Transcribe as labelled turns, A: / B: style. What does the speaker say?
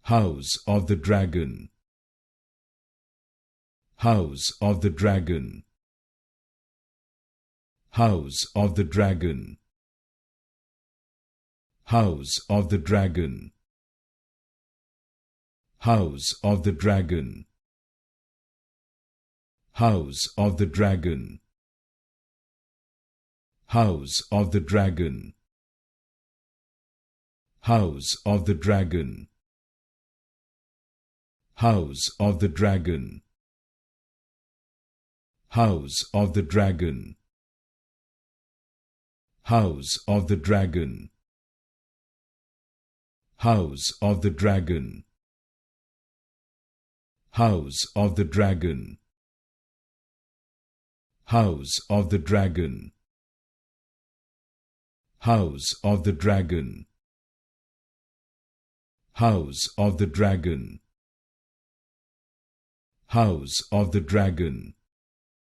A: House of the Dragon. House of the Dragon. House of the Dragon. House of the Dragon. House of the Dragon. House of the Dragon. House of the Dragon. House of the Dragon. House of the Dragon. House of the Dragon. House of the Dragon. House of the Dragon. House of the Dragon. House of the Dragon. House of the Dragon. House of the Dragon. House of the Dragon.